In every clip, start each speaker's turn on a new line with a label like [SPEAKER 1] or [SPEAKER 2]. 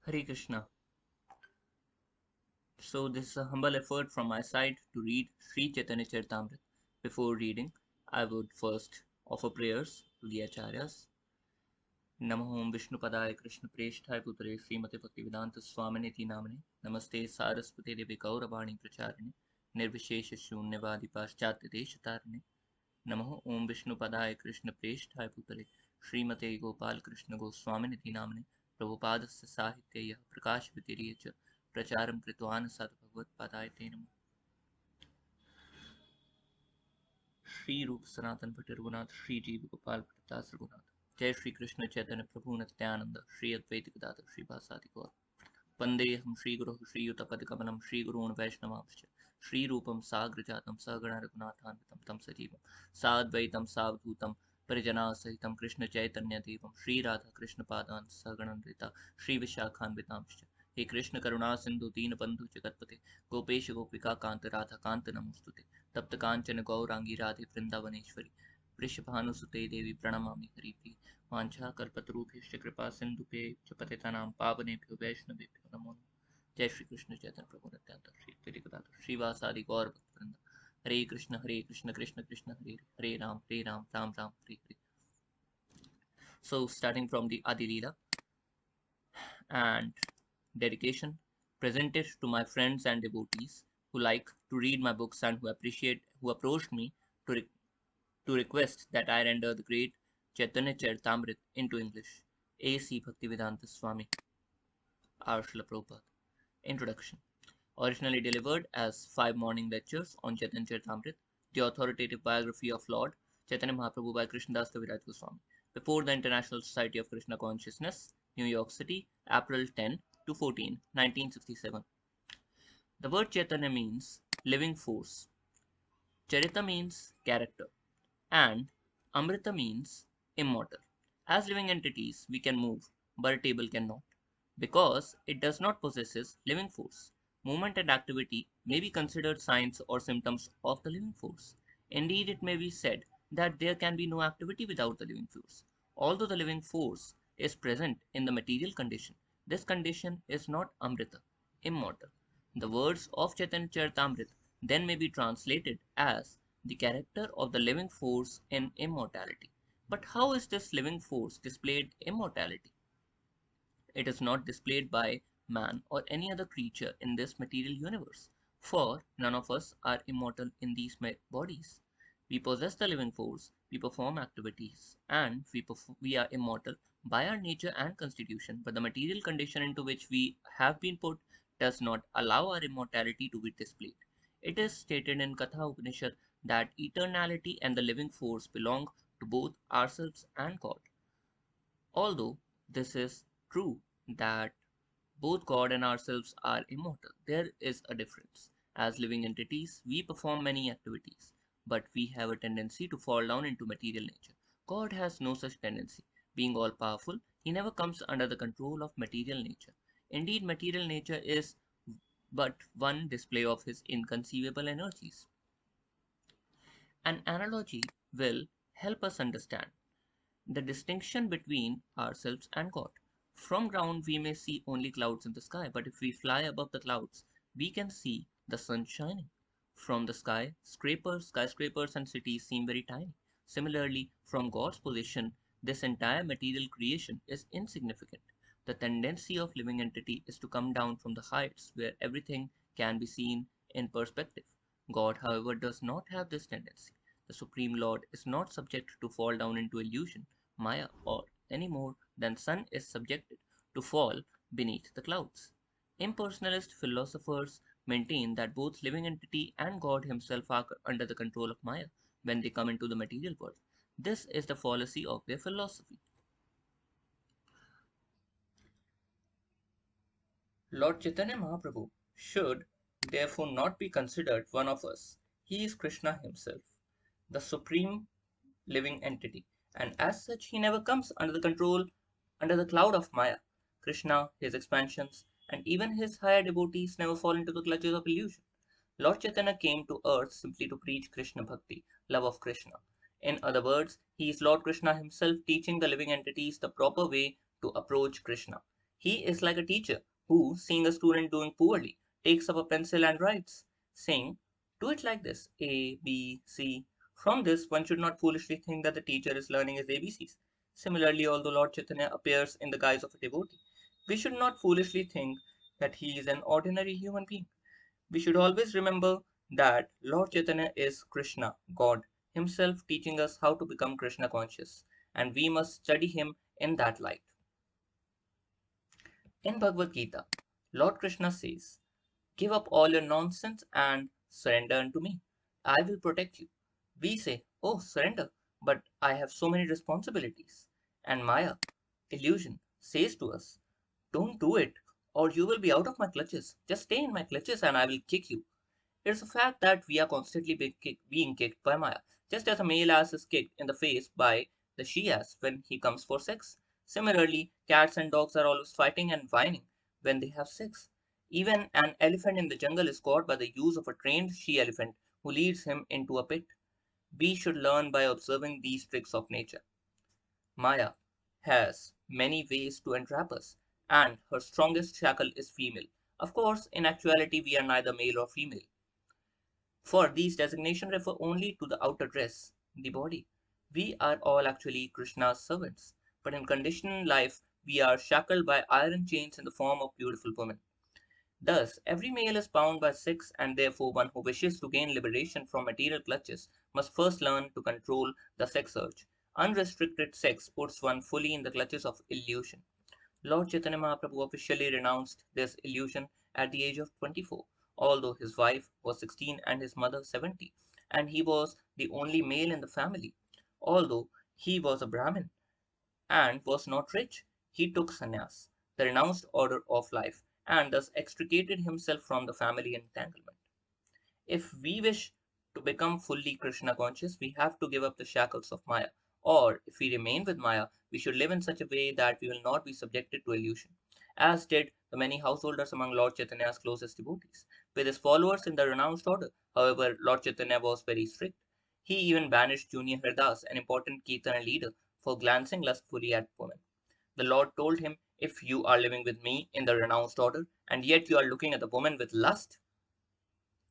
[SPEAKER 1] Hare Krishna. So this is a humble effort from my side to read Sri Chaitanya Charitamrita. Before reading, I would first offer prayers to the Acharyas. Namo Om Vishnupadaya Krishna Preshthaya Putre Srimate Bhaktivedanta Swaminiti Namane Namaste Saraswate Devi Gauravani Pracharine Nirvishesha Shunyavadi Paschatya Deshatarine Namo Om Vishnupadaya Krishna Preshthaya Putre Srimate Gopal Krishna Goswaminiti Namane Prabhupadasya Sahitya Prakash Vitirya Pracharam Kritvan Sat Bhagavad Padaya Te Namo Shri रूप सनातन भट्ट रघुनाथ श्री जीव गोपाल दास रघुनाथ जय श्री कृष्ण चैतन्य प्रभु नित्यानंद श्री अद्वैत गदाधर श्री वासादि गौर वंदे हम श्री गुरु श्रीयुतपद कमलम श्री गुरून् वैष्णवांश्च श्री रूपम साग्र जातम सहगण रघुनाथान्वितं तम सजीवम साद्वैतम सावधूतम परिजना सहितम कृष्ण चैतन्य देवम श्री राधा कृष्ण पादान सहगणन्विता श्री विशाखान्वितांश्च हे कृष्ण करुणा सिंधु दीन बंधु जगतपते गोपेश गोपिका कांत राधा कांत नमोस्तुते तप्त कांचन गौरांगी राधे वृंदावनेश्वरी वृषभानुसुते देवी प्रणमामि हरिप्रिये वाञ्छा कल्पतरुभ्यश्च कृपा सिन्धुभ्यश्च पतितानां पावनेभ्यो वैष्णवेभ्यो नमो नमः जय श्री कृष्ण चैतन्य प्रभु नित्यानंद श्री अद्वैत गदाधर श्रीवासादि गौर भक्तवृंद हरे Krishna Krishna Krishna Hare Hare Ram Ram Ram Hare Hare. So starting from the Adi Leela and dedication presented to my friends and devotees who like to read my books and who approached me to, to request that I render the great Chaitanya Charitamrita into English. A.C. Bhaktivedanta Swami, R. Srila Prabhupada. Introduction. Originally delivered as 5 morning lectures on Chaitanya Charitamrita, the authoritative biography of Lord Chaitanya Mahaprabhu by Krishnadas Kaviraj Goswami, before the International Society of Krishna Consciousness, New York City, April 10 to 14, 1967. The word Chaitanya means living force, Charita means character, and Amrita means immortal. As living entities, we can move, but a table cannot, because it does not possess living force. Movement and activity may be considered signs or symptoms of the living force. Indeed, it may be said that there can be no activity without the living force. Although the living force is present in the material condition, this condition is not Amrita, immortal. The words of Chaitanya Charitamrita then may be translated as the character of the living force in immortality. But how is this living force displayed immortality? It is not displayed by man or any other creature in this material universe, for none of us are immortal in these bodies. We possess the living force, we perform activities, and we are immortal by our nature and constitution, but the material condition into which we have been put does not allow our immortality to be displayed. It is stated in Katha Upanishad that eternality and the living force belong to both ourselves and God. Although this is true that both God and ourselves are immortal, there is a difference. As living entities, we perform many activities, but we have a tendency to fall down into material nature. God has no such tendency. Being all powerful, he never comes under the control of material nature. Indeed, material nature is but one display of his inconceivable energies. An analogy will help us understand the distinction between ourselves and God. From ground, we may see only clouds in the sky, but if we fly above the clouds, we can see the sun shining. From the sky, skyscrapers, and cities seem very tiny. Similarly, from God's position, this entire material creation is insignificant. The tendency of living entity is to come down from the heights where everything can be seen in perspective. God, however, does not have this tendency. The Supreme Lord is not subject to fall down into illusion, Maya, or any more than sun is subjected to fall beneath the clouds. Impersonalist philosophers maintain that both living entity and God himself are under the control of Maya when they come into the material world. This is the fallacy of their philosophy. Lord Chaitanya Mahaprabhu should therefore not be considered one of us. He is Krishna himself, the supreme living entity, and as such he never comes under the cloud of Maya. Krishna, his expansions, and even his higher devotees never fall into the clutches of illusion. Lord Chaitanya came to earth simply to preach Krishna Bhakti, love of Krishna. In other words, he is Lord Krishna himself teaching the living entities the proper way to approach Krishna. He is like a teacher who, seeing a student doing poorly, takes up a pencil and writes, saying, "Do it like this, A, B, C." From this, one should not foolishly think that the teacher is learning his ABCs. Similarly, although Lord Chaitanya appears in the guise of a devotee, we should not foolishly think that he is an ordinary human being. We should always remember that Lord Chaitanya is Krishna, God, himself teaching us how to become Krishna conscious, and we must study him in that light. In Bhagavad Gita, Lord Krishna says, "Give up all your nonsense and surrender unto me. I will protect you." We say, "Oh, surrender, but I have so many responsibilities." And Maya, illusion, says to us, "Don't do it, or you will be out of my clutches. Just stay in my clutches and I will kick you." It's a fact that we are constantly being kicked by Maya, just as a male ass is kicked in the face by the she ass when he comes for sex. Similarly, cats and dogs are always fighting and whining when they have sex. Even an elephant in the jungle is caught by the use of a trained she elephant who leads him into a pit. We should learn by observing these tricks of nature. Maya has many ways to entrap us, and her strongest shackle is female. Of course, in actuality, we are neither male or female, for these designations refer only to the outer dress, the body. We are all actually Krishna's servants, but in conditioned life we are shackled by iron chains in the form of beautiful women. Thus, every male is bound by sex, and therefore one who wishes to gain liberation from material clutches must first learn to control the sex urge. Unrestricted sex puts one fully in the clutches of illusion. Lord Chaitanya Mahaprabhu officially renounced this illusion at the age of 24, although his wife was 16 and his mother 70, and he was the only male in the family. Although he was a Brahmin and was not rich, he took sannyas, the renounced order of life, and thus extricated himself from the family entanglement. If we wish to become fully Krishna conscious, we have to give up the shackles of Maya. Or, if we remain with Maya, we should live in such a way that we will not be subjected to illusion, as did the many householders among Lord Chaitanya's closest devotees. With his followers in the renounced order, however, Lord Chaitanya was very strict. He even banished Junior Haridas, an important Kirtana leader, for glancing lustfully at women. The Lord told him, "If you are living with me in the renounced order, and yet you are looking at the woman with lust,"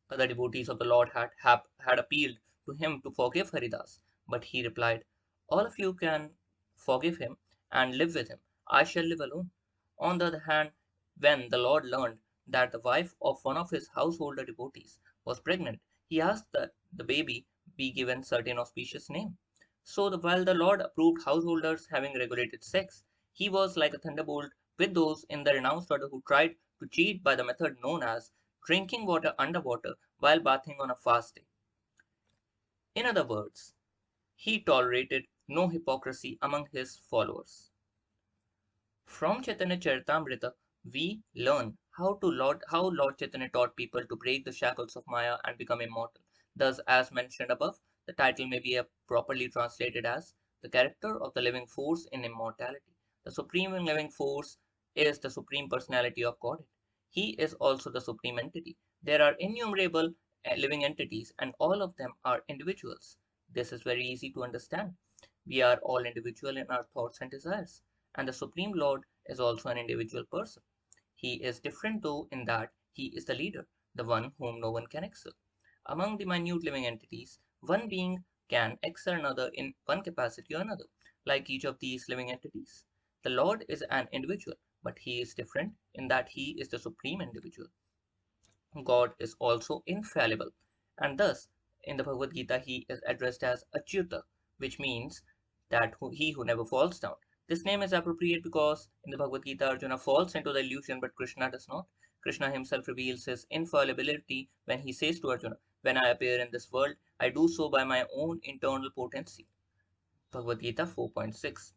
[SPEAKER 1] the devotees of the Lord had appealed to him to forgive Haridas, but he replied, "All of you can forgive him and live with him. I shall live alone." On the other hand, when the Lord learned that the wife of one of his householder devotees was pregnant, he asked that the baby be given certain auspicious name. So while the Lord approved householders having regulated sex, he was like a thunderbolt with those in the renounced order who tried to cheat by the method known as drinking water underwater while bathing on a fast day. In other words, he tolerated no hypocrisy among his followers. From Chaitanya Charitamrita, we learn how Lord Chaitanya taught people to break the shackles of Maya and become immortal. Thus, as mentioned above, the title may be properly translated as "The Character of the Living Force in Immortality." The Supreme Living Force is the Supreme Personality of Godhead. He is also the Supreme Entity. There are innumerable living entities, and all of them are individuals. This is very easy to understand. We are all individual in our thoughts and desires, and the Supreme Lord is also an individual person. He is different though in that he is the leader, the one whom no one can excel. Among the minute living entities, one being can excel another in one capacity or another. Like each of these living entities, the Lord is an individual, but he is different in that he is the supreme individual. God is also infallible, and thus in the Bhagavad Gita he is addressed as Achyuta, which means that he who never falls down. This name is appropriate because in the Bhagavad Gita Arjuna falls into the illusion but Krishna does not. Krishna himself reveals his infallibility when he says to Arjuna, "When I appear in this world, I do so by my own internal potency." Bhagavad Gita 4.6.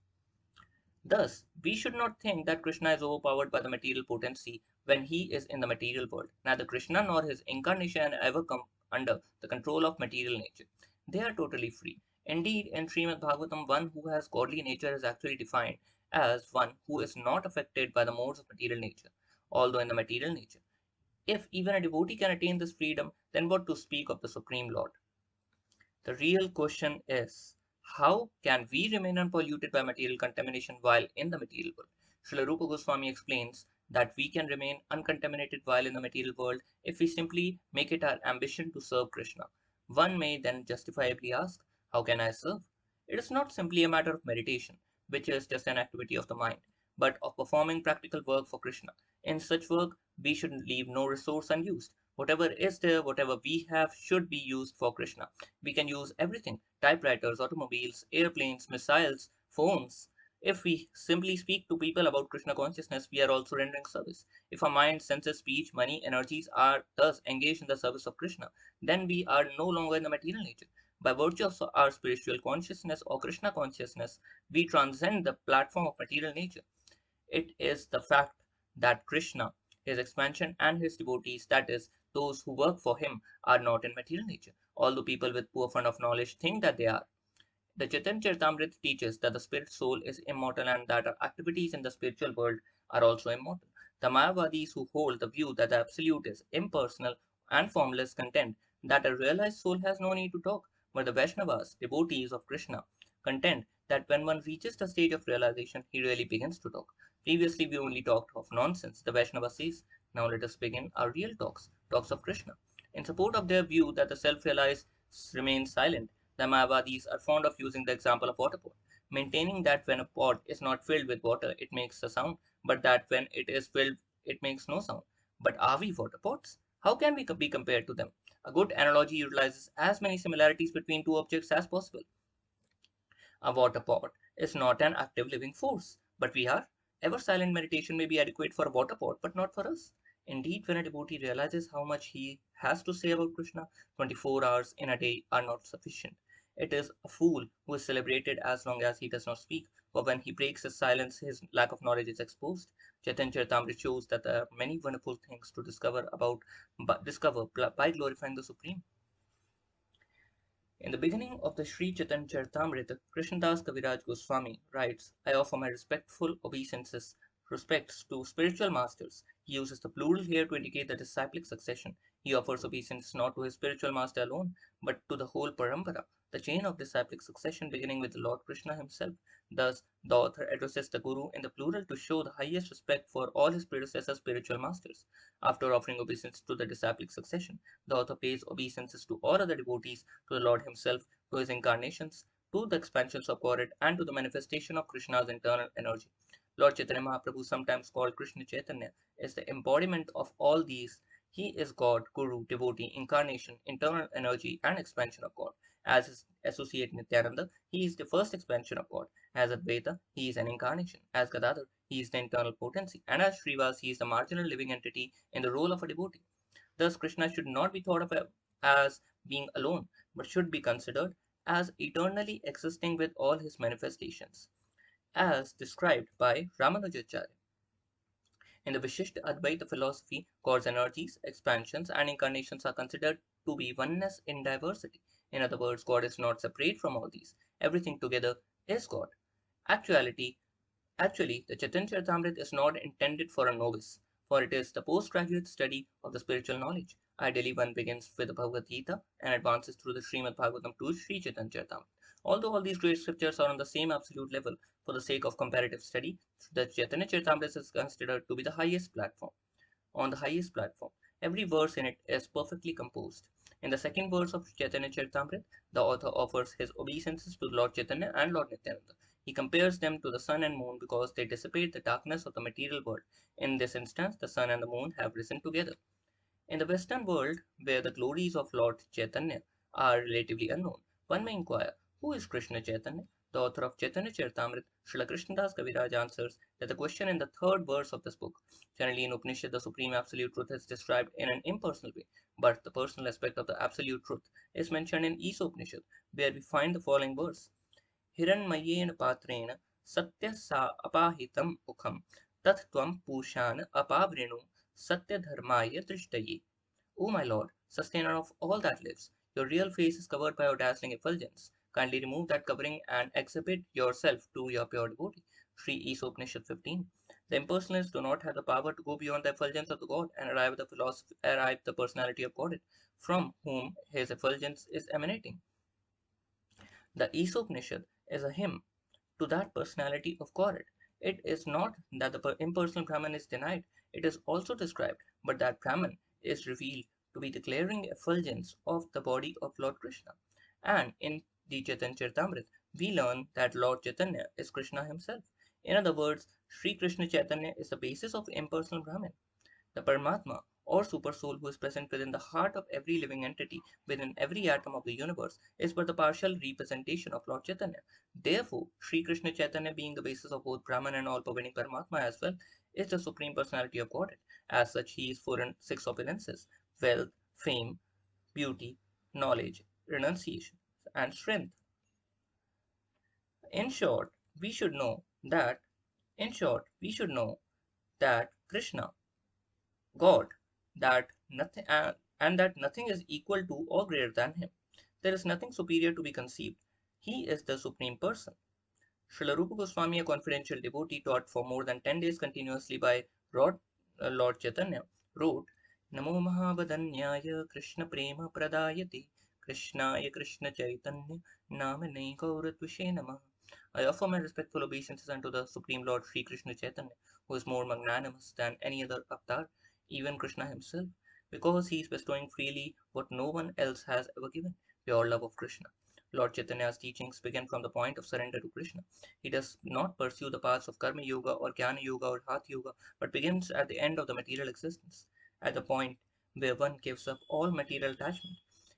[SPEAKER 1] Thus, we should not think that Krishna is overpowered by the material potency when he is in the material world. Neither Krishna nor his incarnation ever come under the control of material nature. They are totally free. Indeed, in Srimad Bhagavatam, one who has godly nature is actually defined as one who is not affected by the modes of material nature, although in the material nature. If even a devotee can attain this freedom, then what to speak of the Supreme Lord? The real question is, how can we remain unpolluted by material contamination while in the material world? Srila Rupa Goswami explains that we can remain uncontaminated while in the material world if we simply make it our ambition to serve Krishna. One may then justifiably ask, how can I serve? It is not simply a matter of meditation, which is just an activity of the mind, but of performing practical work for Krishna. In such work, we should leave no resource unused. Whatever is there, whatever we have, should be used for Krishna. We can use everything: typewriters, automobiles, airplanes, missiles, phones. If we simply speak to people about Krishna consciousness, we are also rendering service. If our mind, senses, speech, money, energies are thus engaged in the service of Krishna, then we are no longer in the material nature. By virtue of our spiritual consciousness or Krishna consciousness, we transcend the platform of material nature. It is the fact that Krishna, his expansion, and his devotees, that is, those who work for him, are not in material nature, although people with poor fund of knowledge think that they are. The Chaitanya Charitamrita teaches that the spirit soul is immortal and that our activities in the spiritual world are also immortal. The Mayavadis who hold the view that the absolute is impersonal and formless contend that a realized soul has no need to talk, but the Vaishnavas, devotees of Krishna, contend that when one reaches the stage of realization, he really begins to talk. Previously, we only talked of nonsense, the Vaishnava says. Now let us begin our real talks, talks of Krishna. In support of their view that the self-realized remains silent, the Mayavadis are fond of using the example of water pot, maintaining that when a pot is not filled with water, it makes a sound, but that when it is filled, it makes no sound. But are we water pots? How can we be compared to them? A good analogy utilizes as many similarities between two objects as possible. A water pot is not an active living force, but we are. Ever silent meditation may be adequate for a water pot, but not for us. Indeed, when a devotee realizes how much he has to say about Krishna, 24 hours in a day are not sufficient. It is a fool who is celebrated as long as he does not speak, for when he breaks his silence, his lack of knowledge is exposed. Chaitanya Charitamrita shows that there are many wonderful things to discover by glorifying the Supreme. In the beginning of the Sri Chaitanya Charitamrita, Krishnadas Kaviraj Goswami writes, I offer my respects to spiritual masters. He uses the plural here to indicate the disciplic succession. He offers obeisance not to his spiritual master alone, but to the whole parampara, the chain of disciplic succession beginning with the Lord Krishna himself. Thus, the author addresses the Guru in the plural to show the highest respect for all his predecessor spiritual masters. After offering obeisance to the disciplic succession, the author pays obeisances to all other devotees, to the Lord himself, to his incarnations, to the expansions of Godhead, and to the manifestation of Krishna's internal energy. Lord Chaitanya Mahaprabhu, sometimes called Krishna Chaitanya, is the embodiment of all these. He is God, Guru, devotee, incarnation, internal energy, and expansion of God. As his associate Nityananda, he is the first expansion of God. As Advaita, he is an incarnation. As Gadadhar, he is the internal potency. And as Srivas, he is the marginal living entity in the role of a devotee. Thus, Krishna should not be thought of as being alone, but should be considered as eternally existing with all his manifestations, as described by Ramanujacharya. In the Vishishta Advaita philosophy, God's energies, expansions, and incarnations are considered to be oneness in diversity. In other words, God is not separate from all these. Everything together is God. Actuality Actually, the Chaitanya Charitamrita is not intended for a novice, for it is the postgraduate study of the spiritual knowledge. Ideally, one begins with the Bhagavad Gita and advances through the Srimad Bhagavatam to Sri Chaitanya Charitamrita. Although all these great scriptures are on the same absolute level, for the sake of comparative study, the Chaitanya Charitamrita is considered to be the highest platform. On the highest platform, every verse in it is perfectly composed. In the second verse of Chaitanya Charitamrita, the author offers his obeisances to Lord Chaitanya and Lord Nityananda. He compares them to the sun and moon because they dissipate the darkness of the material world. In this instance, the sun and the moon have risen together. In the Western world, where the glories of Lord Chaitanya are relatively unknown, one may inquire, who is Krishna Chaitanya? The author of Chaitanya Charitamrita, Srila Krishnadas Kaviraj, answers that the question in the third verse of this book. Generally in Upanishad, the Supreme Absolute Truth is described in an impersonal way, but the personal aspect of the Absolute Truth is mentioned in Upanishad, where we find the following verse. हिरण्मयेन पात्रेण सत्यसा अपाहितं मुखं तत् त्वं पूषान अपावृणु सत्यधर्माय दृष्टये. O my Lord, sustainer of all that lives, your real face is covered by your dazzling effulgence. Kindly remove that covering and exhibit yourself to your pure devotee. Sri Upanishad 15. The impersonalists do not have the power to go beyond the effulgence of the God and arrive the personality of Godhead, from whom his effulgence is emanating. The Upanishad is a hymn to that personality of Godhead. It is not that the impersonal Brahman is denied, it is also described, but that Brahman is revealed to be the glaring effulgence of the body of Lord Krishna. And in the Chaitanya Charitamrita, we learn that Lord Chaitanya is Krishna himself. In other words, Sri Krishna Chaitanya is the basis of impersonal Brahman. The Paramatma, or Supersoul, who is present within the heart of every living entity, within every atom of the universe, is but the partial representation of Lord Chaitanya. Therefore, Sri Krishna Chaitanya, being the basis of both Brahman and all pervading Paramatma as well, is the Supreme Personality of Godhead. As such, he is four and six opulences: wealth, fame, beauty, knowledge, renunciation, and strength. In short, we should know that, Krishna, God, that nothing and that nothing is equal to or greater than him. There is nothing superior to be conceived. He is the supreme person. Srila Rupa Goswami, a confidential devotee taught for more than 10 days continuously by Lord Chaitanya, wrote, Namo Mahavadanyaya Krishna Prema Pradayate Krishnaya Krishna Chaitanya Namane Gauratvishe Namah. I offer my respectful obeisances unto the Supreme Lord Sri Krishna Chaitanya, who is more magnanimous than any other avatar, even Krishna himself, because he is bestowing freely what no one else has ever given, pure love of Krishna. Lord Chaitanya's teachings begin from the point of surrender to Krishna. He does not pursue the paths of Karma Yoga or Jnana Yoga or Hatha Yoga, but begins at the end of the material existence, at the point where one gives up all material attachment.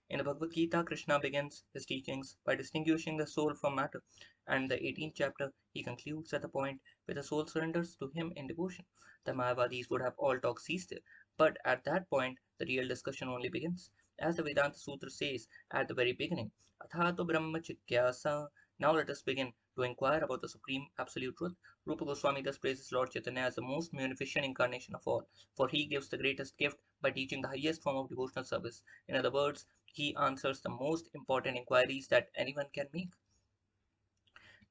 [SPEAKER 1] In the Bhagavad Gita, Krishna begins his teachings by distinguishing the soul from matter, and in the 18th chapter he concludes at the point where the soul surrenders to him in devotion. The Mayavadis would have all talk ceased there, but at that point the real discussion only begins. As the Vedanta Sutra says at the very beginning, Athato Brahma Chikyasa. Now let us begin to inquire about the supreme absolute truth. Rupa Goswami thus praises Lord Chaitanya as the most munificent incarnation of all, for he gives the greatest gift by teaching the highest form of devotional service. In other words, he answers the most important inquiries that anyone can make.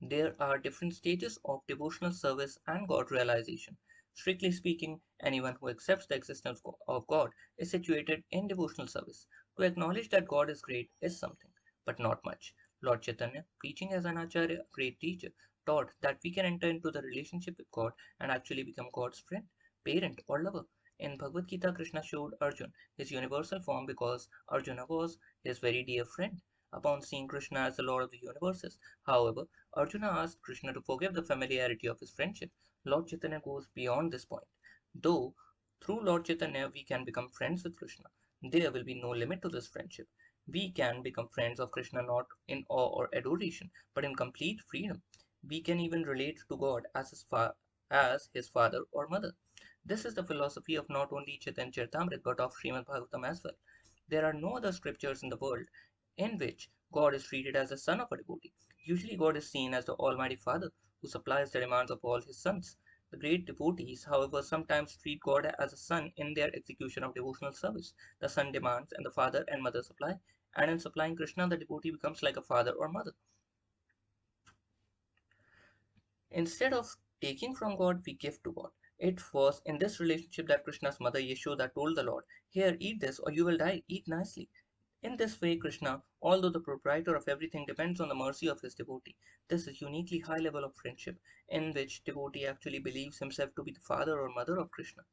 [SPEAKER 1] There are different stages of devotional service and God realization. Strictly speaking, anyone who accepts the existence of God is situated in devotional service. To acknowledge that God is great is something, but not much. Lord Chaitanya, preaching as an Acharya, great teacher, taught that we can enter into the relationship with God and actually become God's friend, parent, or lover. In Bhagavad Gita, Krishna showed Arjuna his universal form because Arjuna was his very dear friend. Upon seeing Krishna as the Lord of the universes, however, Arjuna asked Krishna to forgive the familiarity of his friendship. Lord Chaitanya goes beyond this point. Though through Lord Chaitanya we can become friends with Krishna, there will be no limit to this friendship. We can become friends of Krishna not in awe or adoration, but in complete freedom. We can even relate to God as his father or mother. This is the philosophy of not only Chaitanya Charitamrita but of Srimad Bhagavatam as well. There are no other scriptures in the world in which God is treated as the son of a devotee. Usually, God is seen as the Almighty Father who supplies the demands of all his sons. The great devotees, however, sometimes treat God as a son in their execution of devotional service. The son demands, and the father and mother supply, and in supplying Krishna, the devotee becomes like a father or mother. Instead of taking from God, we give to God. It was in this relationship that Krishna's mother Yashoda told the Lord, Here, eat this or you will die, eat nicely. In this way, Krishna, although the proprietor of everything, depends on the mercy of his devotee. This is uniquely high level of friendship, in which devotee actually believes himself to be the father or mother of Krishna.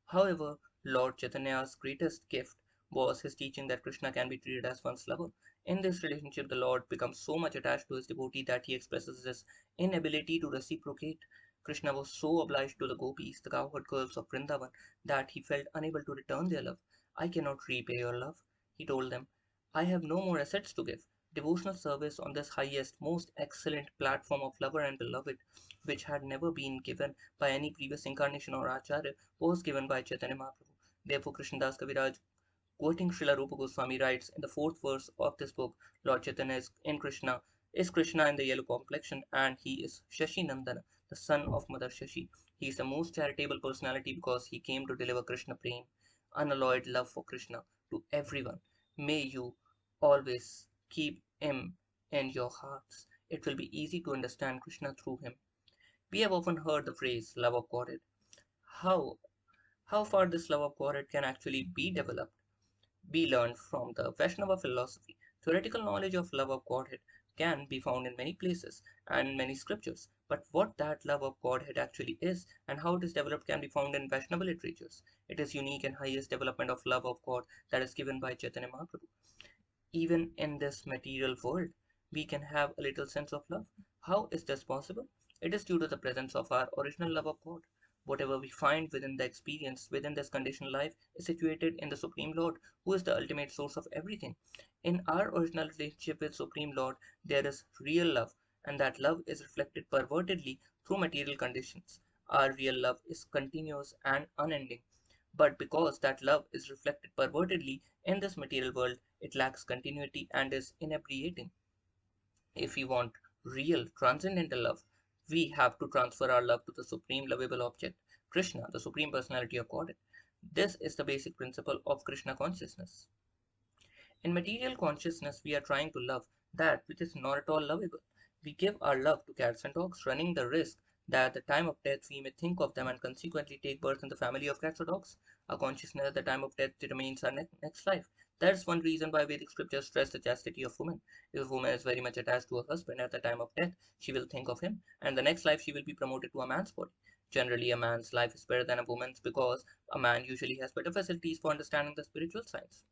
[SPEAKER 1] However, Lord Chaitanya's greatest gift was his teaching that Krishna can be treated as one's lover. In this relationship, the Lord becomes so much attached to his devotee that he expresses his inability to reciprocate. Krishna was so obliged to the gopis, the cowherd girls of Vrindavan, that he felt unable to return their love. I cannot repay your love, he told them. I have no more assets to give. Devotional service on this highest, most excellent platform of lover and beloved, which had never been given by any previous incarnation or acharya, was given by Chaitanya Mahaprabhu. Therefore, Krishnadas Kaviraj, quoting Srila Rupa Goswami, writes in the fourth verse of this book, Lord Chaitanya is Krishna in the yellow complexion, and he is Shashi Nandana, the son of Mother Shashi. He is the most charitable personality because he came to deliver Krishna Prem, unalloyed love for Krishna, to everyone. May you always keep him in your hearts. It will be easy to understand Krishna through him. We have often heard the phrase love of Godhead. How how far this love of Godhead can actually be developed be learned from the Vaishnava philosophy. Theoretical knowledge of love of Godhead can be found in many places and in many scriptures, But what that love of Godhead actually is and how it is developed can be found in Vaishnava literatures. It is unique and highest development of love of God that is given by Chaitanya Mahaprabhu. Even in this material world, we can have a little sense of love. How is this possible? It is due to the presence of our original love of God. Whatever we find within the experience, within this conditioned life, is situated in the Supreme Lord, who is the ultimate source of everything. In our original relationship with Supreme Lord, there is real love, and that love is reflected pervertedly through material conditions. Our real love is continuous and unending. But because that love is reflected pervertedly in this material world, it lacks continuity and is inebriating. If we want real transcendental love, we have to transfer our love to the supreme lovable object, Krishna, the supreme personality of Godhead. This is the basic principle of Krishna consciousness. In material consciousness, we are trying to love that which is not at all lovable. We give our love to cats and dogs, running the risk that at the time of death we may think of them and consequently take birth in the family of cats or dogs. Our consciousness at the time of death determines our next life. That is one reason why Vedic scriptures stress the chastity of woman. If a woman is very much attached to her husband at the time of death, she will think of him, and the next life she will be promoted to a man's body. Generally, a man's life is better than a woman's because a man usually has better facilities for understanding the spiritual science.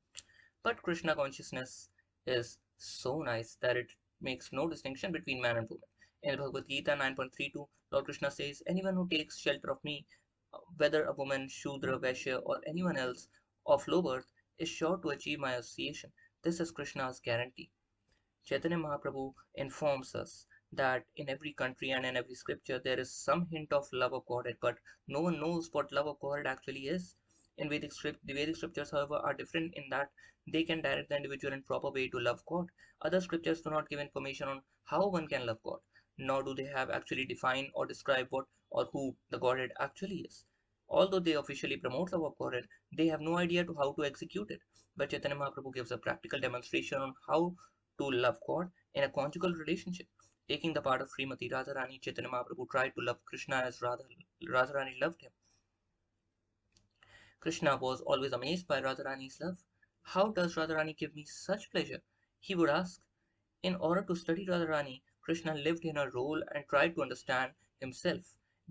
[SPEAKER 1] But Krishna consciousness is so nice that it makes no distinction between man and woman. In Bhagavad Gita 9.32, Lord Krishna says, anyone who takes shelter of me, whether a woman, Shudra, Vaishya, or anyone else of low birth, is sure to achieve my association. This is Krishna's guarantee. Chaitanya Mahaprabhu informs us that in every country and in every scripture there is some hint of love of Godhead, but no one knows what love of Godhead actually is. In the Vedic scriptures, however, are different in that they can direct the individual in proper way to love God. Other scriptures do not give information on how one can love God, nor do they have actually defined or describe what or who the Godhead actually is. Although they officially promote love of Godhead, they have no idea to how to execute it. But Chaitanya Mahaprabhu gives a practical demonstration on how to love God in a conjugal relationship. Taking the part of Srimati Radharani, Chaitanya Mahaprabhu tried to love Krishna as Radharani loved him. Krishna was always amazed by Radharani's love. How does Radharani give me such pleasure? He would ask. In order to study Radharani, Krishna lived in her role and tried to understand himself.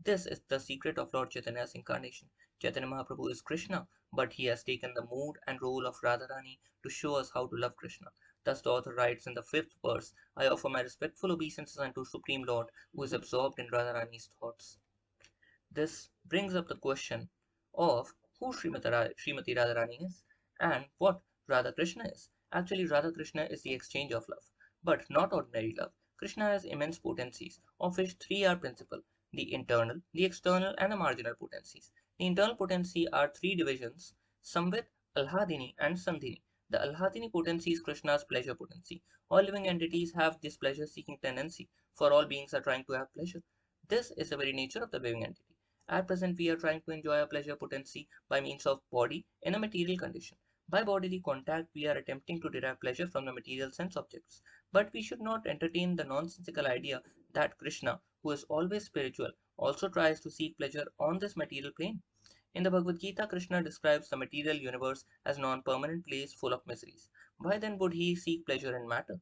[SPEAKER 1] This is the secret of Lord Chaitanya's incarnation. Chaitanya Mahaprabhu is Krishna, but he has taken the mood and role of Radharani to show us how to love Krishna. Thus the author writes in the fifth verse, I offer my respectful obeisances unto Supreme Lord, who is absorbed in Radharani's thoughts. This brings up the question of who Srimati Radharani is and what Radha Krishna is. Actually, Radha Krishna is the exchange of love, but not ordinary love. Krishna has immense potencies, of which three are principal: the internal, the external, and the marginal potencies. The internal potency are three divisions: Samvit, Alhadini, and Sandhini. The Alhadini potency is Krishna's pleasure potency. All living entities have this pleasure seeking tendency, for all beings are trying to have pleasure. This is the very nature of the living entity. At present, we are trying to enjoy our pleasure potency by means of body in a material condition. By bodily contact, we are attempting to derive pleasure from the material sense objects. But we should not entertain the nonsensical idea that Krishna, who is always spiritual, also tries to seek pleasure on this material plane. In the Bhagavad Gita, Krishna describes the material universe as non-permanent place full of miseries. Why then would he seek pleasure in matter?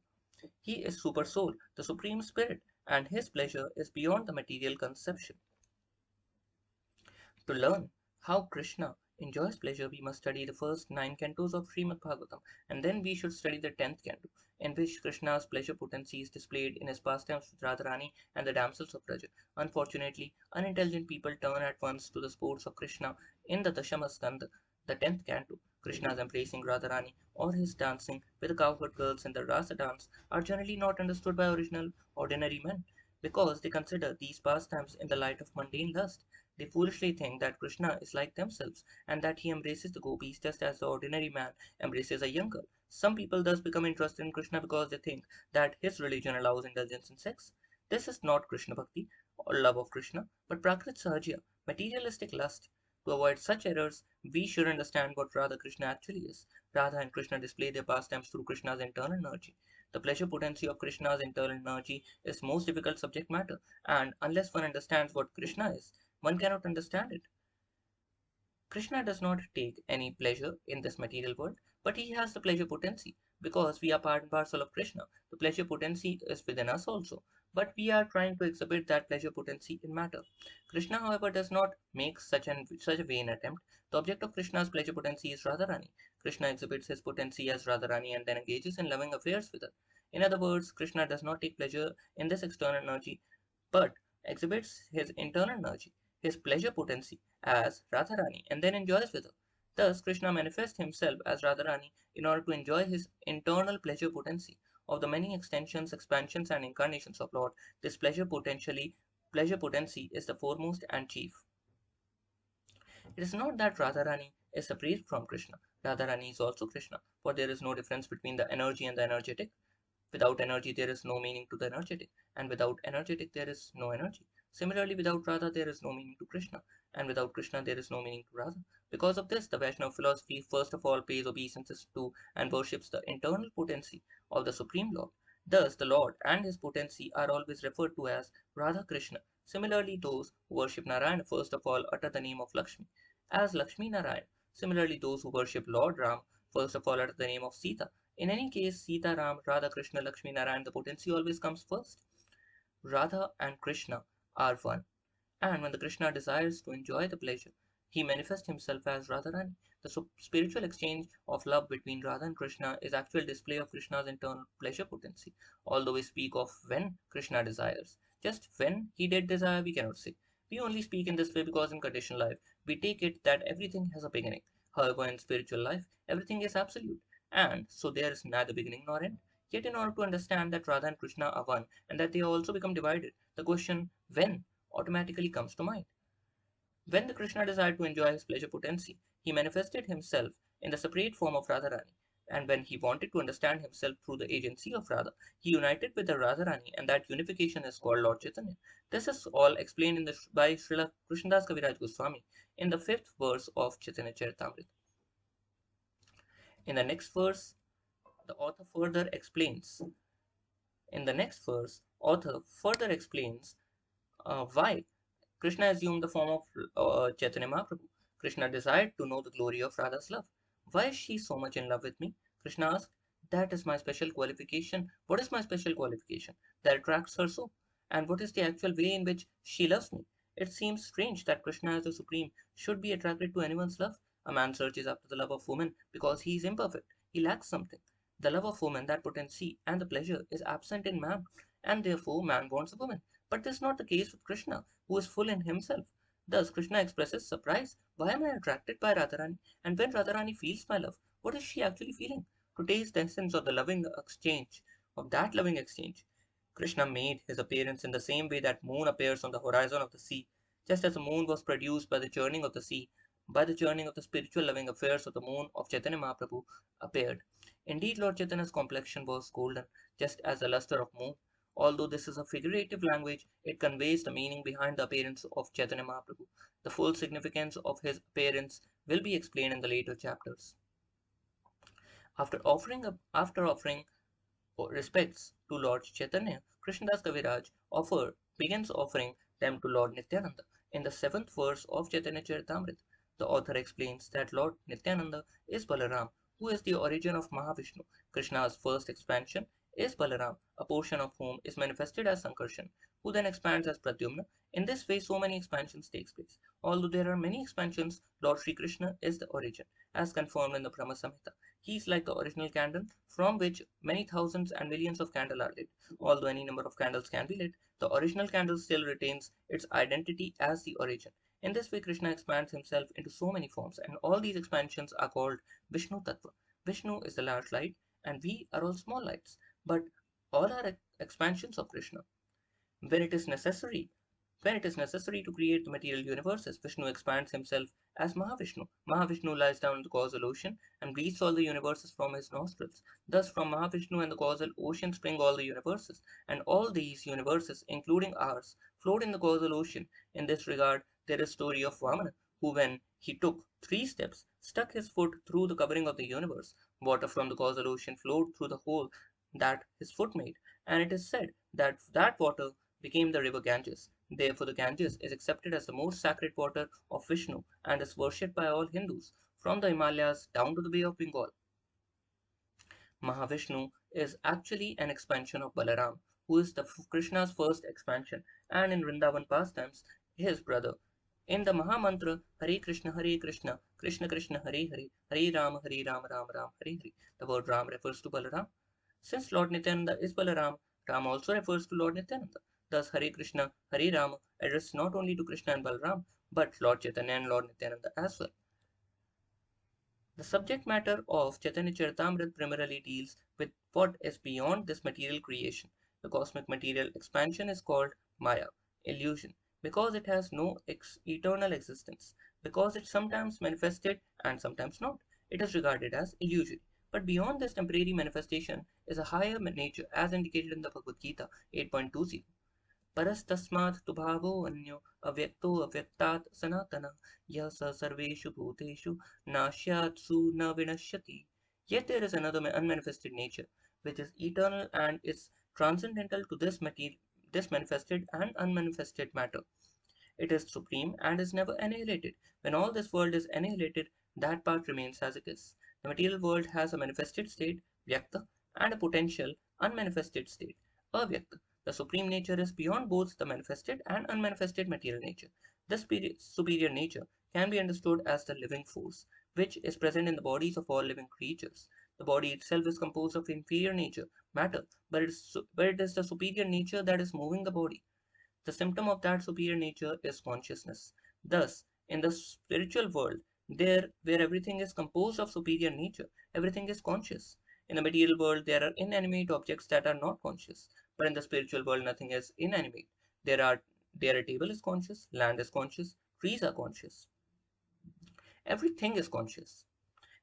[SPEAKER 1] He is Super Soul, the Supreme Spirit, and his pleasure is beyond the material conception. To learn how Krishna enjoys pleasure, we must study the first nine cantos of Srimad Bhagavatam, and then we should study the 10th canto, in which Krishna's pleasure potency is displayed in his pastimes with Radharani and the damsels of Braja. Unfortunately, unintelligent people turn at once to the sports of Krishna in the Dashama Skanda, the 10th canto. Krishna's embracing Radharani or his dancing with the cowherd girls in the Rasa dance are generally not understood by original ordinary men because they consider these pastimes in the light of mundane lust. They foolishly think that Krishna is like themselves and that he embraces the gopis just as the ordinary man embraces a young girl. Some people thus become interested in Krishna because they think that his religion allows indulgence in sex. This is not Krishna Bhakti or love of Krishna, but Prakrit Sahajya, materialistic lust. To avoid such errors, we should understand what Radha Krishna actually is. Radha and Krishna display their pastimes through Krishna's internal energy. The pleasure potency of Krishna's internal energy is most difficult subject matter, and unless one understands what Krishna is, one cannot understand it. Krishna does not take any pleasure in this material world, but he has the pleasure potency. Because we are part and parcel of Krishna, the pleasure potency is within us also. but we are trying to exhibit that pleasure potency in matter. Krishna, however, does not make such a vain attempt. The object of Krishna's pleasure potency is Radharani. Krishna exhibits his potency as Radharani and then engages in loving affairs with her. In other words, Krishna does not take pleasure in this external energy, but exhibits his internal energy, his pleasure potency, as Radharani and then enjoys with her. Thus, Krishna manifests himself as Radharani in order to enjoy his internal pleasure potency. Of the many extensions, expansions, and incarnations of Lord, this pleasure potency is the foremost and chief. It is not that Radharani is separate from Krishna. Radharani is also Krishna, for there is no difference between the energy and the energetic. Without energy, there is no meaning to the energetic, and without energetic, there is no energy. Similarly, without Radha, there is no meaning to Krishna, and without Krishna, there is no meaning to Radha. Because of this, the Vaishnava philosophy first of all pays obeisances to and worships the internal potency of the Supreme Lord. Thus, the Lord and his potency are always referred to as Radha Krishna. Similarly, those who worship Narayana first of all utter the name of Lakshmi as Lakshmi Narayana. Similarly, those who worship Lord Ram first of all utter the name of Sita. In any case, Sita, Ram, Radha, Krishna, Lakshmi, Narayan, the potency always comes first. Radha and Krishna are one, and when the Krishna desires to enjoy the pleasure, he manifests himself as Radharani. The spiritual exchange of love between Radha and Krishna is actual display of Krishna's internal pleasure potency, although we speak of when Krishna desires. Just when he did desire, we cannot say. We only speak in this way because in conditioned life, we take it that everything has a beginning. However, in spiritual life, everything is absolute, and so there is neither beginning nor end. Yet, in order to understand that Radha and Krishna are one and that they also become divided, the question when automatically comes to mind. When the Krishna desired to enjoy his pleasure potency, he manifested himself in the separate form of Radharani. And when he wanted to understand himself through the agency of Radha, he united with the Radharani, and that unification is called Lord Chaitanya. This is all explained by Srila Krishnadas Kaviraj Goswami in the 5th verse of Chaitanya Charitamrita. In the next verse, the author further explains. In the next verse, author further explains why Krishna assumed the form of Chaitanya Mahaprabhu. Krishna desired to know the glory of Radha's love. Why is she so much in love with me? Krishna asked. That is my special qualification. What is my special qualification that attracts her so? And what is the actual way in which she loves me? It seems strange that Krishna as the Supreme should be attracted to anyone's love. A man searches after the love of woman because he is imperfect. He lacks something. The love of woman, that potency and the pleasure is absent in man, and therefore man wants a woman. But this is not the case with Krishna, who is full in himself. Thus, Krishna expresses surprise. Why am I attracted by Radharani? And when Radharani feels my love, what is she actually feeling? To taste the essence of the loving exchange, Krishna made his appearance in the same way that moon appears on the horizon of the sea. Just as the moon was produced by the churning of the sea, by the churning of the spiritual loving affairs of the moon of Chaitanya Mahaprabhu appeared. Indeed, Lord Chaitanya's complexion was golden, just as the luster of moon. Although this is a figurative language, it conveys the meaning behind the appearance of Chaitanya Mahaprabhu. The full significance of his appearance will be explained in the later chapters. After offering respects to Lord Chaitanya, Krishnadas Kaviraj begins offering them to Lord Nityananda. In the 7th verse of Chaitanya Charitamrita, the author explains that Lord Nityananda is Balaram, who is the origin of Mahavishnu. Krishna's first expansion is Balaram, a portion of whom is manifested as Sankarshan, who then expands as Pradyumna. In this way, so many expansions takes place. Although there are many expansions, Lord Sri Krishna is the origin, as confirmed in the Brahma Samhita. He is like the original candle from which many thousands and millions of candles are lit. Although any number of candles can be lit, the original candle still retains its identity as the origin. In this way, Krishna expands himself into so many forms, and all these expansions are called Vishnu Tattva. Vishnu is the large light, and we are all small lights, but all are expansions of Krishna. When it is necessary, when it is necessary to create the material universes, Vishnu expands himself as Mahavishnu. Mahavishnu lies down in the causal ocean and breathes all the universes from his nostrils. Thus, from Mahavishnu and the causal ocean spring all the universes, and all these universes, including ours, float in the causal ocean. In this regard, there is a story of Vamana, who, when he took 3 steps, stuck his foot through the covering of the universe. Water from the causal ocean flowed through the hole that his foot made, and it is said that that water became the river Ganges. Therefore, the Ganges is accepted as the most sacred water of Vishnu and is worshipped by all Hindus, from the Himalayas down to the Bay of Bengal. Mahavishnu is actually an expansion of Balaram, who is Krishna's first expansion, and in Vrindavan pastimes, his brother. In the Mahamantra, Hare Krishna, Krishna Krishna, Hare Hare, Hare Rama, Rama Rama, Hare Hare, the word Ram refers to Balaram. Since Lord Nityananda is Balaram, Ram also refers to Lord Nityananda. Thus, Hare Krishna, Hare Rama addressed not only to Krishna and Balaram, but Lord Chaitanya and Lord Nityananda as well. The subject matter of Chaitanya Charitamrita primarily deals with what is beyond this material creation. The cosmic material expansion is called Maya, illusion, because it has no eternal existence, because it sometimes manifested and sometimes not. It is regarded as illusory. But beyond this temporary manifestation is a higher nature as indicated in the Bhagavad Gita 8.20. परस्तस्मात् तु भावो अन्यो अव्यक्तो अव्यक्तात् सनातनः यः स सर्वेषु भूतेषु नाश्यात्सु न विनश्यति. Yet there is another unmanifested nature, which is eternal and is transcendental to this manifested and unmanifested matter. It is supreme and is never annihilated. When all this world is annihilated, that part remains as it is. The material world has a manifested state, vyakta, and a potential, unmanifested state, avyakta. The supreme nature is beyond both the manifested and unmanifested material nature. This superior nature can be understood as the living force, which is present in the bodies of all living creatures. The body itself is composed of inferior nature, matter, but it is the superior nature that is moving the body. The symptom of that superior nature is consciousness. Thus, in the spiritual world, there where everything is composed of superior nature, everything is conscious. In the material world, there are inanimate objects that are not conscious, but in the spiritual world, nothing is inanimate. There a table is conscious, land is conscious, trees are conscious. Everything is conscious.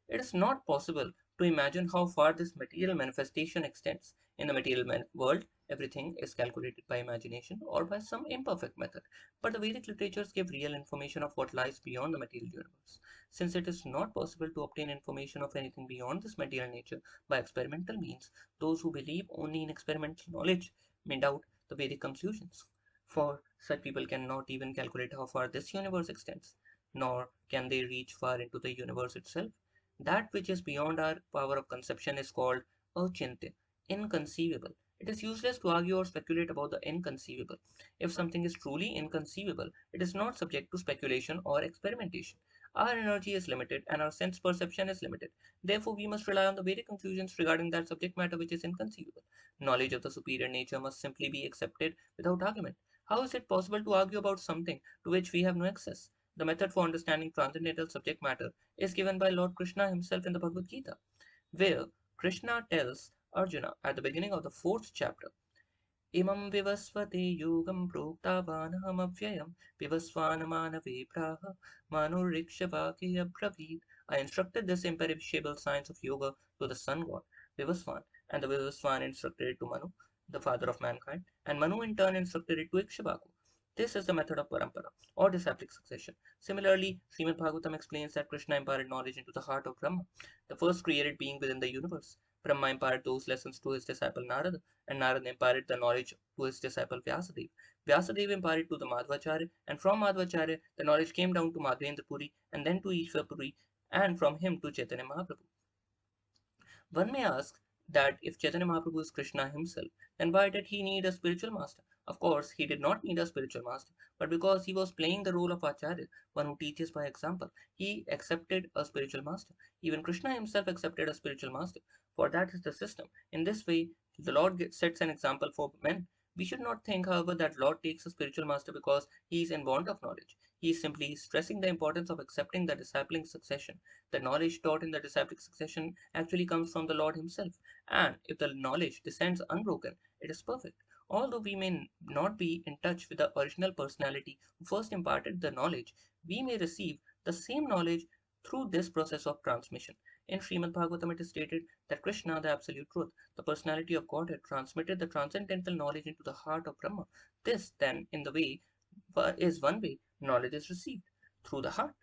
[SPEAKER 1] It is not possible to imagine how far this material manifestation extends. In the material world, everything is calculated by imagination or by some imperfect method. But the Vedic literatures give real information of what lies beyond the material universe. Since it is not possible to obtain information of anything beyond this material nature by experimental means, those who believe only in experimental knowledge may doubt the Vedic conclusions. For such people cannot even calculate how far this universe extends, nor can they reach far into the universe itself. That which is beyond our power of conception is called achintya, inconceivable. It is useless to argue or speculate about the inconceivable. If something is truly inconceivable, it is not subject to speculation or experimentation. Our energy is limited and our sense perception is limited. Therefore, we must rely on the Vedic conclusions regarding that subject matter which is inconceivable. Knowledge of the superior nature must simply be accepted without argument. How is it possible to argue about something to which we have no access? The method for understanding transcendental subject matter is given by Lord Krishna himself in the Bhagavad Gita, where Krishna tells Arjuna at the beginning of the fourth chapter, Imam vivasvate yogam proktavanaham avyayam vivasvanamanave praha manurikshvake abravit. I instructed this imperishable science of yoga to the sun god, Vivasvan, and the Vivasvan instructed it to Manu, the father of mankind, and Manu in turn instructed it to Ikshvaku. This is the method of parampara, or disciplic succession. Similarly, Srimad Bhagavatam explains that Krishna imparted knowledge into the heart of Brahma, the first created being within the universe. Brahma imparted those lessons to his disciple Narada, and Narada imparted the knowledge to his disciple Vyasadeva. Vyasadeva imparted to the Madhvacharya, and from Madhvacharya the knowledge came down to Madhvendra Puri, and then to Ishwar Puri, and from him to Chaitanya Mahaprabhu. One may ask that if Chaitanya Mahaprabhu is Krishna himself, then why did he need a spiritual master? Of course, he did not need a spiritual master, but because he was playing the role of Acharya, one who teaches by example, he accepted a spiritual master. Even Krishna himself accepted a spiritual master, for that is the system. In this way, the Lord sets an example for men. We should not think, however, that Lord takes a spiritual master because he is in want of knowledge. He is simply stressing the importance of accepting the discipling succession. The knowledge taught in the disciplic succession actually comes from the Lord himself, and if the knowledge descends unbroken, it is perfect. Although we may not be in touch with the original personality who first imparted the knowledge, we may receive the same knowledge through this process of transmission. In Srimad Bhagavatam, it is stated that Krishna, the Absolute Truth, the personality of Godhead, transmitted the transcendental knowledge into the heart of Brahma. This, then, in the way, is one way knowledge is received through the heart.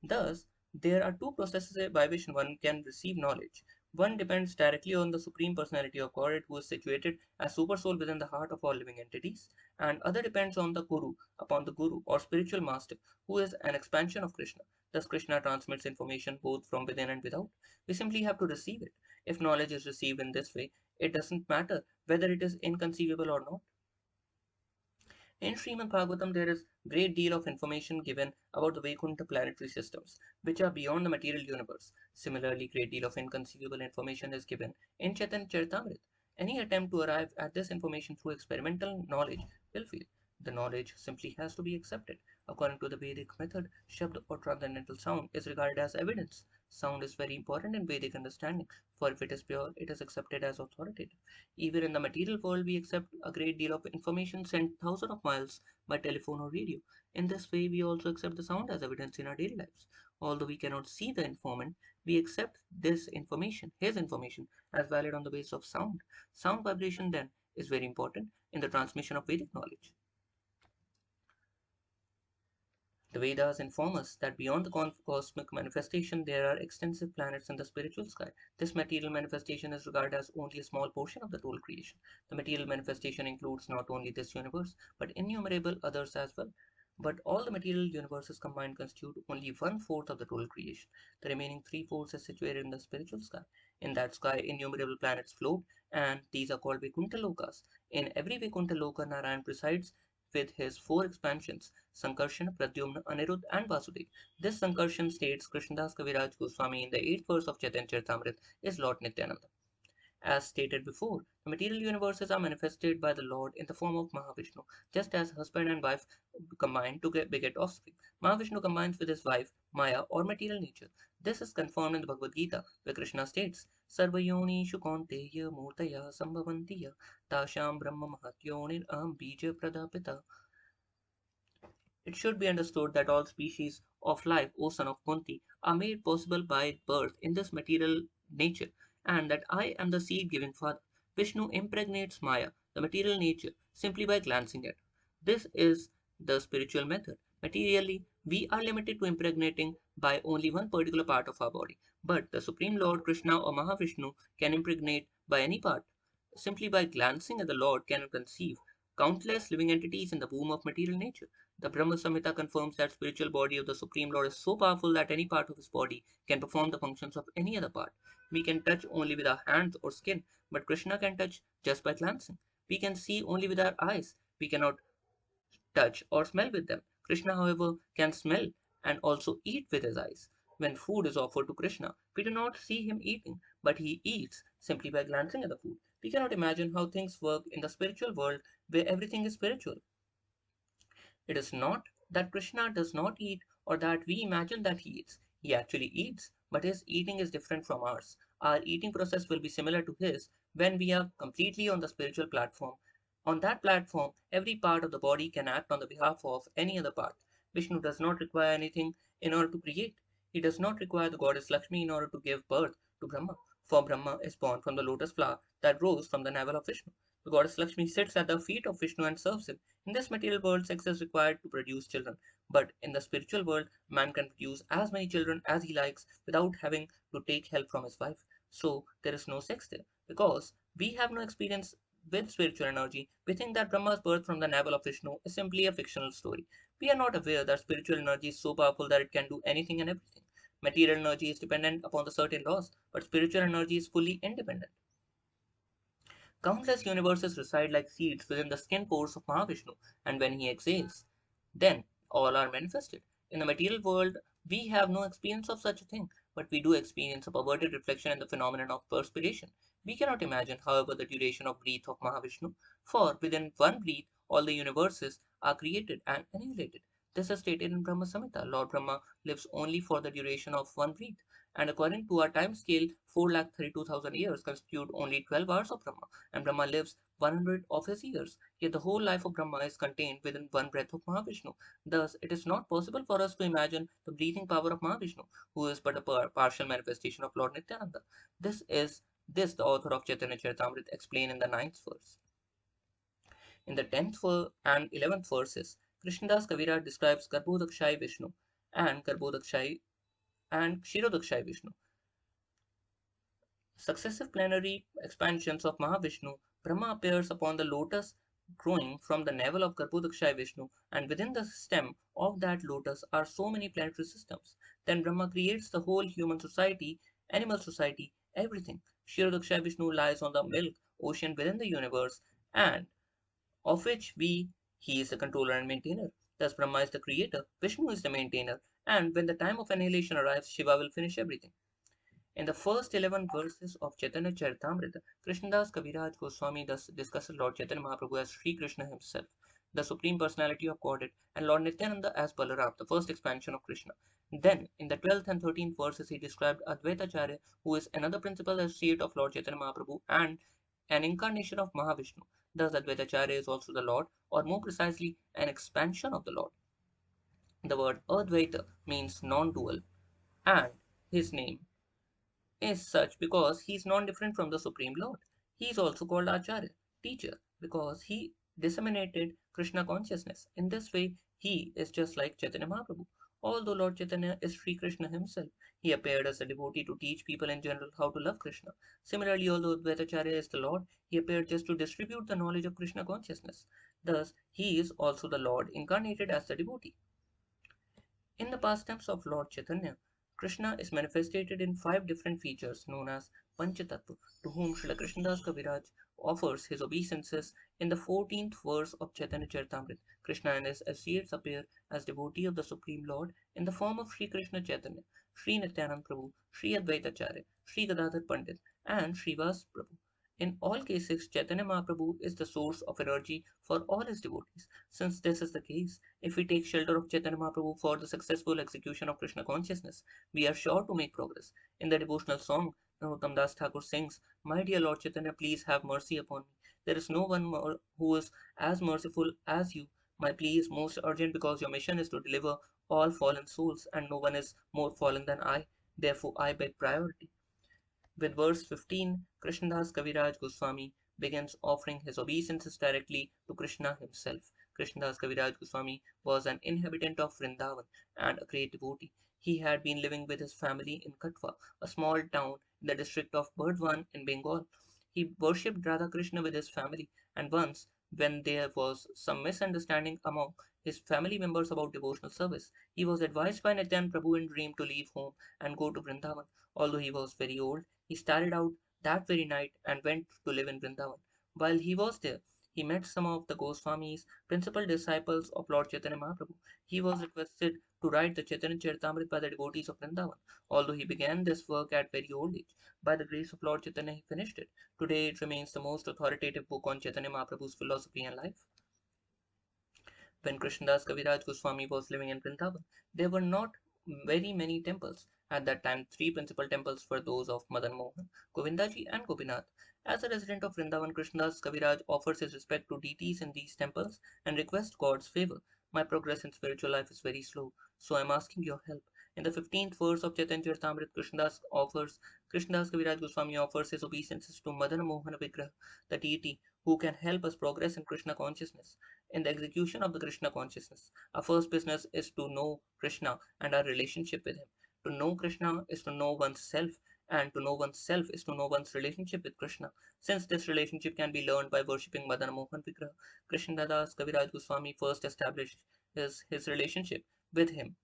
[SPEAKER 1] Thus, there are two processes by which one can receive knowledge. One depends directly on the Supreme Personality of Godhead, who is situated as Supersoul within the heart of all living entities, and other depends on the Guru, upon the Guru or spiritual master, who is an expansion of Krishna. Thus, Krishna transmits information both from within and without. We simply have to receive it. If knowledge is received in this way, It doesn't matter whether it is inconceivable or not. In Srimad Bhagavatam, there is great deal of information given about the Vaikuntha planetary systems, which are beyond the material universe. Similarly, great deal of inconceivable information is given in Chaitanya Charitamrita. Any attempt to arrive at this information through experimental knowledge will fail. The knowledge simply has to be accepted. According to the Vedic method, Shabd or transcendental sound is regarded as evidence. Sound is very important in Vedic understanding, for if it is pure, it is accepted as authoritative. Even in the material world, we accept a great deal of information sent thousands of miles by telephone or radio. In this way, we also accept the sound as evidence in our daily lives. Although we cannot see the informant, we accept this information, his information, as valid on the basis of sound. Sound vibration, then, is very important in the transmission of Vedic knowledge. The Vedas inform us that beyond the cosmic manifestation, there are extensive planets in the spiritual sky. This material manifestation is regarded as only a small portion of the total creation. The material manifestation includes not only this universe, but innumerable others as well. But all the material universes combined constitute only one-fourth of the total creation. The remaining three-fourths is situated in the spiritual sky. In that sky, innumerable planets float, and these are called Vaikuntha Lokas. In every Vaikuntha Loka, Narayan presides with his four expansions, Sankarshan, Pradyumna, Anirudh, and Vasudev. This Sankarshan states Krishnadas Kaviraj Goswami in the 8th verse of Chaitanya Charitamrita is Lord Nityananda. As stated before, the material universes are manifested by the Lord in the form of Mahavishnu, just as husband and wife combine to beget offspring. Mahavishnu combines with his wife, Maya, or material nature. This is confirmed in the Bhagavad Gita, where Krishna states, Sarvayonishu Kaunteya Murtaya Sambhavantiya Tasham Brahma Mahatyonin Am Bija Pradapita. It should be understood that all species of life, O son of Kunti, are made possible by birth in this material nature, and that I am the seed-giving father. Vishnu impregnates Maya, the material nature, simply by glancing at her. This is the spiritual method. Materially, we are limited to impregnating by only one particular part of our body, but the Supreme Lord Krishna or Mahavishnu can impregnate by any part. Simply by glancing at the Lord can conceive countless living entities in the womb of material nature. The Brahma Samhita confirms that spiritual body of the Supreme Lord is so powerful that any part of his body can perform the functions of any other part. We can touch only with our hands or skin, but Krishna can touch just by glancing. We can see only with our eyes. We cannot touch or smell with them. Krishna, however, can smell and also eat with his eyes. When food is offered to Krishna, we do not see him eating, but he eats simply by glancing at the food. We cannot imagine how things work in the spiritual world where everything is spiritual. It is not that Krishna does not eat or that we imagine that he eats. He actually eats, but his eating is different from ours. Our eating process will be similar to his when we are completely on the spiritual platform. On that platform, every part of the body can act on the behalf of any other part. Vishnu does not require anything in order to create. He does not require the goddess Lakshmi in order to give birth to Brahma, for Brahma is born from the lotus flower that rose from the navel of Vishnu. The goddess Lakshmi sits at the feet of Vishnu and serves him. In this material world, sex is required to produce children, but in the spiritual world, man can produce as many children as he likes without having to take help from his wife. So there is no sex there. Because we have no experience with spiritual energy, we think that Brahma's birth from the navel of Vishnu is simply a fictional story. We are not aware that spiritual energy is so powerful that it can do anything and everything. Material energy is dependent upon the certain laws, but spiritual energy is fully independent. Countless universes reside like seeds within the skin pores of Mahavishnu, and when he exhales, then all are manifested. In the material world, we have no experience of such a thing, but we do experience a perverted reflection in the phenomenon of perspiration. We cannot imagine, however, the duration of breath of Mahavishnu, for within one breath, all the universes are created and annihilated. This is stated in Brahma Samhita. Lord Brahma lives only for the duration of one breath, and according to our time scale, 4,32,000 years constitute only 12 hours of Brahma, and Brahma lives 100 of his years. Yet the whole life of Brahma is contained within one breath of Mahavishnu. Thus, it is not possible for us to imagine the breathing power of Mahavishnu, who is but a partial manifestation of Lord Nityananda. This the author of Chaitanya Charitamrita explained in the ninth verse. In the 10th and 11th verses, Krishnadas Kaviraj describes Garbhodakshai Vishnu and Garbhodakshai and Kshirodakshai Vishnu. Successive plenary expansions of Mahavishnu, Brahma appears upon the lotus growing from the navel of Garbhodakshai Vishnu, and within the stem of that lotus are so many planetary systems. Then Brahma creates the whole human society, animal society, everything. Kshirodaksha Vishnu lies on the milk ocean within the universe, and of which he is the controller and maintainer. Thus Brahma is the creator, Vishnu is the maintainer, and when the time of annihilation arrives, Shiva will finish everything. In the first 11 verses of Chaitanya Charitamrita, Krishnadas Kaviraj Goswami thus discusses Lord Chaitanya Mahaprabhu as Sri Krishna himself, the Supreme Personality of Godhead, and Lord Nityananda as Balaram, the first expansion of Krishna. Then, in the 12th and 13th verses, he described Advaita Acharya, who is another principal associate of Lord Chaitanya Mahaprabhu and an incarnation of Mahavishnu. Thus, Advaita Acharya is also the Lord, or more precisely, an expansion of the Lord. The word Advaita means non-dual, and his name is such because he is non-different from the Supreme Lord. He is also called Acharya, teacher, because he disseminated Krishna consciousness. In this way, he is just like Chaitanya Mahaprabhu. Although Lord Chaitanya is Sri Krishna himself, he appeared as a devotee to teach people in general how to love Krishna. Similarly, although Advaitacharya is the Lord, he appeared just to distribute the knowledge of Krishna consciousness. Thus, he is also the Lord incarnated as the devotee. In the pastimes of Lord Chaitanya, Krishna is manifested in five different features known as Panchatattva, to whom Srila Krishnadas Kaviraj offers his obeisances in the 14th verse of Chaitanya Charitamrita. Krishna and his associates appear as devotee of the Supreme Lord in the form of Sri Krishna Chaitanya, Sri Nityanand Prabhu, Sri Advaita Acharya, Sri Gadadhar Pandit, and Srivas Prabhu. In all cases, Chaitanya Mahaprabhu is the source of energy for all his devotees. Since this is the case, if we take shelter of Chaitanya Mahaprabhu for the successful execution of Krishna consciousness, we are sure to make progress. In the devotional song, Narottam Das Thakur sings, "My dear Lord Chaitanya, please have mercy upon me. There is no one more who is as merciful as you. My plea is most urgent because your mission is to deliver all fallen souls, and no one is more fallen than I. Therefore, I beg priority." With verse 15, Krishnadas Kaviraj Goswami begins offering his obeisances directly to Krishna himself. Krishnadas Kaviraj Goswami was an inhabitant of Vrindavan and a great devotee. He had been living with his family in Katwa, a small town in the district of Burdwan in Bengal. He worshipped Radha Krishna with his family, and once, when there was some misunderstanding among his family members about devotional service, he was advised by Nityan Prabhu in dream to leave home and go to Vrindavan. Although he was very old, he started out that very night and went to live in Vrindavan. While he was there, he met some of the Goswamis, principal disciples of Lord Chaitanya Mahaprabhu. He was requested to write the Chaitanya Charitamrita by the devotees of Vrindavan. Although he began this work at very old age, by the grace of Lord Chaitanya he finished it. Today it remains the most authoritative book on Chaitanya Mahaprabhu's philosophy and life. When Krishnadas Kaviraj Goswami was living in Vrindavan, there were not very many temples. At that time, three principal temples were those of Madan Mohan, Govindaji, and Gopinath. As a resident of Vrindavan, Krishnadas Kaviraj offers his respect to deities in these temples and requests God's favor. My progress in spiritual life is very slow, so I am asking your help. In the 15th verse of Chaitanya Charitamrita, Krishnadas Kaviraj Goswami offers his obeisances to Madan Mohan Vigraha, the deity who can help us progress in Krishna consciousness. In the execution of the Krishna consciousness, our first business is to know Krishna and our relationship with Him. To know Krishna is to know oneself, and to know oneself is to know one's relationship with Krishna. Since this relationship can be learned by worshipping Madan Mohan Vigraha, Krishnadas Kaviraj Goswami first established his relationship with him.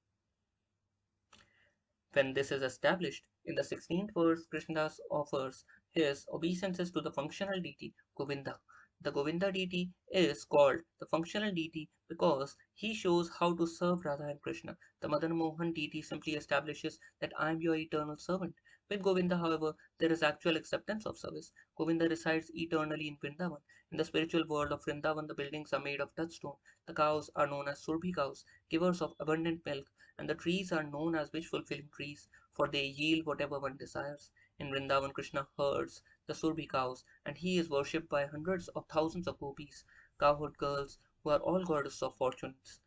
[SPEAKER 1] When this is established, in the 16th verse, Krishnadas offers his obeisances to the functional deity Govinda. The Govinda deity is called the functional deity because he shows how to serve Radha and Krishna. The Madan Mohan deity simply establishes that I am your eternal servant. With Govinda, however, there is actual acceptance of service. Govinda resides eternally in Vrindavan. In the spiritual world of Vrindavan, the buildings are made of touchstone. The cows are known as Surbhi cows, givers of abundant milk, and the trees are known as wish-fulfilling trees, for they yield whatever one desires. In Vrindavan, Krishna herds the Surbhi cows, and he is worshipped by hundreds of thousands of gopis, cowherd girls, who are all goddesses of fortunes.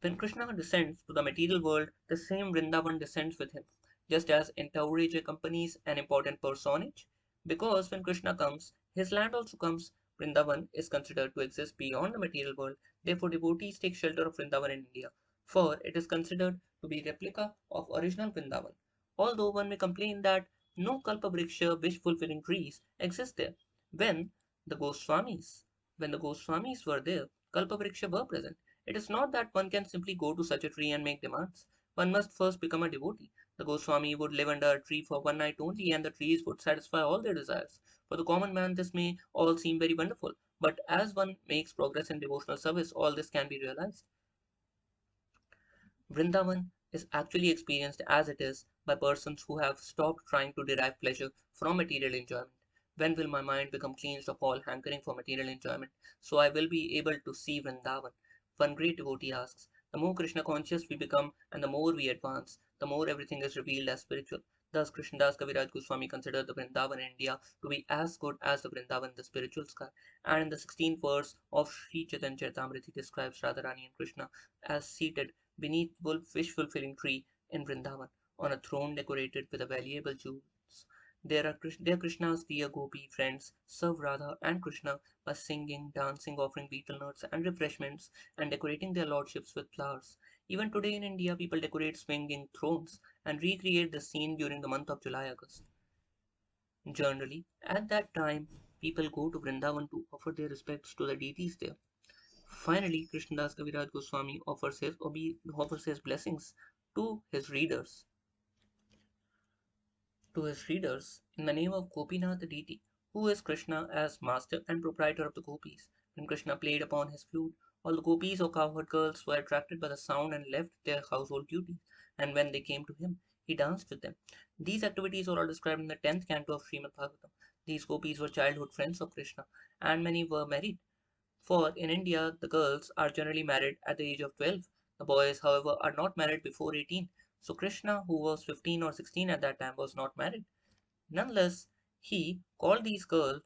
[SPEAKER 1] When Krishna descends to the material world, the same Vrindavan descends with him, just as entourage accompanies an important personage. Because when Krishna comes, his land also comes. Vrindavan is considered to exist beyond the material world. Therefore, devotees take shelter of Vrindavan in India, for it is considered to be a replica of original Vrindavan. Although one may complain that no Kalpavriksha wish-fulfilling trees exist there. When the Goswamis, when the Goswamis were there, Kalpavriksha were present. It is not that one can simply go to such a tree and make demands. One must first become a devotee. The Goswami would live under a tree for one night only, and the trees would satisfy all their desires. For the common man, this may all seem very wonderful, but as one makes progress in devotional service, all this can be realized. Vrindavan is actually experienced as it is by persons who have stopped trying to derive pleasure from material enjoyment. When will my mind become cleansed of all hankering for material enjoyment, so I will be able to see Vrindavan? One great devotee asks, the more Krishna conscious we become and the more we advance, the more everything is revealed as spiritual. Thus, Krishnadas Kaviraj Goswami considered the Vrindavan in India to be as good as the Vrindavan in the spiritual sky. And in the 16th verse of Sri Chaitanya Charitamrita, he describes Radharani and Krishna as seated beneath wish-fulfilling tree in Vrindavan, on a throne decorated with valuable jewels. There Krishna's dear gopi friends serve Radha and Krishna by singing, dancing, offering betel nuts and refreshments, and decorating their lordships with flowers. Even today in India, people decorate swinging thrones and recreate the scene during the month of July-August. Generally, at that time, people go to Vrindavan to offer their respects to the deities there. Finally, Krishnadas Kaviraj Goswami offers his blessings to his readers in the name of Gopinath deity, who is Krishna as master and proprietor of the gopis. When Krishna played upon his flute, all the gopis or cowherd girls were attracted by the sound and left their household duties, and when they came to him, he danced with them. These activities are all described in the 10th canto of Srimad Bhagavatam. These gopis were childhood friends of Krishna, and many were married. For in India, the girls are generally married at the age of 12. The boys, however, are not married before 18. So Krishna, who was 15 or 16 at that time, was not married. Nonetheless, he called these girls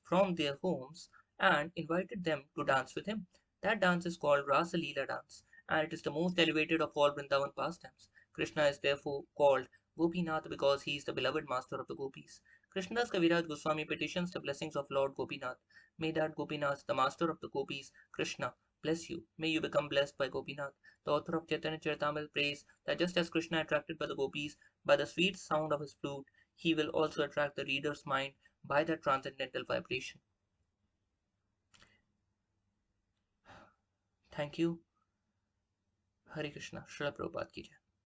[SPEAKER 1] from their homes and invited them to dance with him. That dance is called Rasa Leela dance, and it is the most elevated of all Vrindavan pastimes. Krishna is therefore called Gopinath because he is the beloved master of the gopis. Krishnadas Kaviraj Goswami petitions the blessings of Lord Gopinath. May that Gopinath, the master of the gopis, Krishna, bless you. May you become blessed by Gopinath. The author of Chaitanya Charitamrita prays that just as Krishna attracted by the gopis by the sweet sound of his flute, he will also attract the reader's mind by that transcendental vibration. Thank you. Hare Krishna. Srila Prabhupada ki jai.